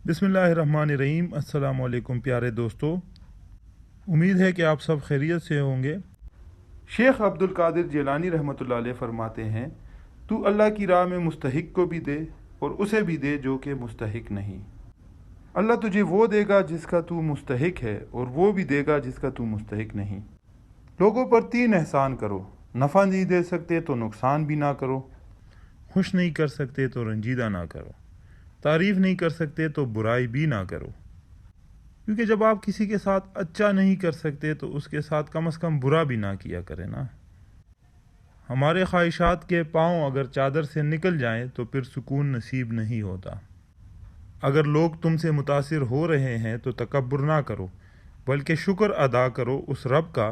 बिस्मिल्लाहिर्रहमानिर्रहीम। अस्सलाम वालेकुम प्यारे दोस्तों, उम्मीद है कि आप सब खैरियत से होंगे। शेख अब्दुल कादिर जिलानी रहमतुल्लाह अलैह फरमाते हैं, तू अल्लाह की राह में मुस्तहिक को भी दे और उसे भी दे जो कि मुस्तहिक नहीं। अल्लाह तुझे वो देगा जिसका तू मुस्तहिक है और वो भी देगा जिसका तू मुस्तहिक नहीं। लोगों पर 3 एहसान करो, नफ़ा नहीं दे सकते तो नुकसान भी ना करो, खुश नहीं कर सकते तो रंजीदा ना करो, तारीफ़ नहीं कर सकते तो बुराई भी ना करो। क्योंकि जब आप किसी के साथ अच्छा नहीं कर सकते तो उसके साथ कम से कम बुरा भी ना किया करें ना। हमारे ख्वाहिशात के पाँव अगर चादर से निकल जाएं तो फिर सुकून नसीब नहीं होता। अगर लोग तुमसे मुतासिर हो रहे हैं तो तकब्बुर ना करो, बल्कि शुक्र अदा करो उस रब का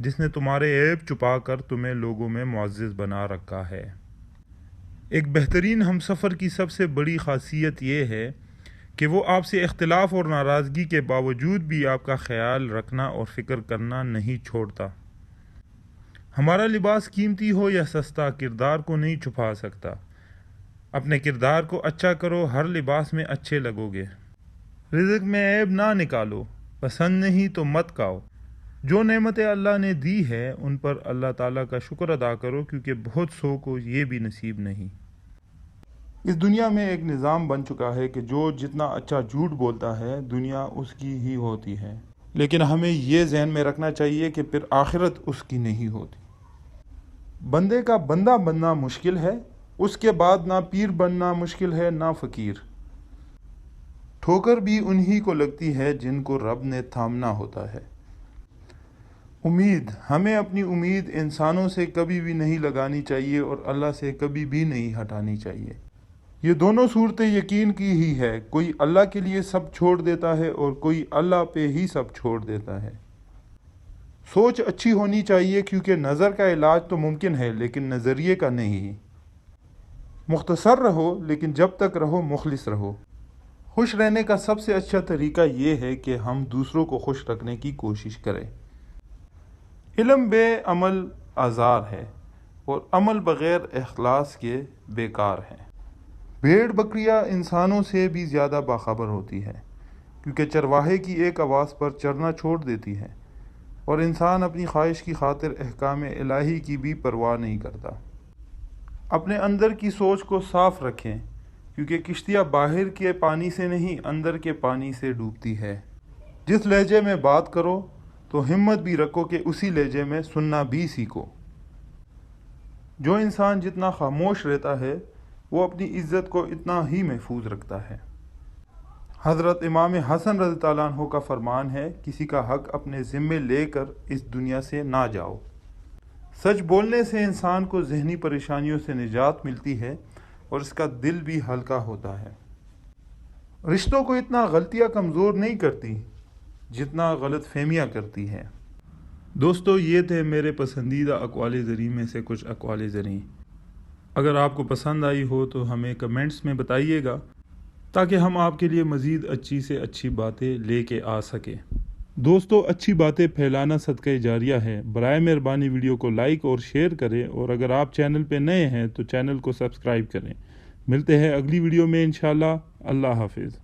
जिसने तुम्हारे ऐब छुपा कर तुम्हें लोगों में मुअज़्ज़िज़ बना रखा है। एक बेहतरीन हमसफ़र की सबसे बड़ी ख़ासियत ये है कि वो आपसे इख्तिलाफ़ और नाराज़गी के बावजूद भी आपका ख्याल रखना और फ़िक्र करना नहीं छोड़ता। हमारा लिबास कीमती हो या सस्ता किरदार को नहीं छुपा सकता। अपने किरदार को अच्छा करो, हर लिबास में अच्छे लगोगे। रिज़्क़ में ऐब ना निकालो, पसंद नहीं तो मत खाओ। जो नेमतें अल्लाह ने दी है उन पर अल्लाह ताला का शुक्र अदा करो, क्योंकि बहुत सौ को ये भी नसीब नहीं। इस दुनिया में एक निज़ाम बन चुका है कि जो जितना अच्छा झूठ बोलता है दुनिया उसकी ही होती है, लेकिन हमें ये जहन में रखना चाहिए कि फिर आखिरत उसकी नहीं होती। बंदे का बंदा बनना मुश्किल है, उसके बाद ना पीर बनना मुश्किल है ना फ़कीर। ठोकर भी उन्हीं को लगती है जिनको रब ने थामना होता है। उम्मीद, हमें अपनी उम्मीद इंसानों से कभी भी नहीं लगानी चाहिए और अल्लाह से कभी भी नहीं हटानी चाहिए। ये दोनों सूरतें यकीन की ही है। कोई अल्लाह के लिए सब छोड़ देता है और कोई अल्लाह पे ही सब छोड़ देता है। सोच अच्छी होनी चाहिए, क्योंकि नज़र का इलाज तो मुमकिन है लेकिन नज़रिए का नहीं। मुख्तसर रहो लेकिन जब तक रहो मुखलिस रहो। खुश रहने का सबसे अच्छा तरीका ये है कि हम दूसरों को खुश रखने की कोशिश करें। इल्म बे अमल आज़ार है और अमल बग़ैर इखलास के बेकार है। भेड़ बकरियां इंसानों से भी ज़्यादा बाखबर होती है, क्योंकि चरवाहे की एक आवाज़ पर चरना छोड़ देती है और इंसान अपनी ख्वाहिश की खातिर अहकाम इलाही की भी परवाह नहीं करता। अपने अंदर की सोच को साफ रखें, क्योंकि किश्तियाँ बाहर के पानी से नहीं अंदर के पानी से डूबती है। जिस लहजे में बात करो तो हिम्मत भी रखो कि उसी लहजे में सुनना भी सीखो। जो इंसान जितना खामोश रहता है वो अपनी इज़्ज़त को इतना ही महफूज रखता है। हज़रत इमाम हसन रज़ी अल्लाह अन्हु का फरमान है, किसी का हक अपने ज़िम्मे लेकर इस दुनिया से ना जाओ। सच बोलने से इंसान को ज़हनी परेशानियों से निजात मिलती है और इसका दिल भी हल्का होता है। रिश्तों को इतना गलतियाँ कमज़ोर नहीं करती जितना गलत फहमियाँ करती हैं। दोस्तों, ये थे मेरे पसंदीदा अक़वाल ज़री में से कुछ अक़वाल ज़री। अगर आपको पसंद आई हो तो हमें कमेंट्स में बताइएगा, ताकि हम आपके लिए मज़ीद अच्छी से अच्छी बातें लेके आ सकें। दोस्तों, अच्छी बातें फैलाना सदका जारिया है। बराए मेहरबानी वीडियो को लाइक और शेयर करें, और अगर आप चैनल पे नए हैं तो चैनल को सब्सक्राइब करें। मिलते हैं अगली वीडियो में इंशाअल्लाह। अल्लाह हाफिज़।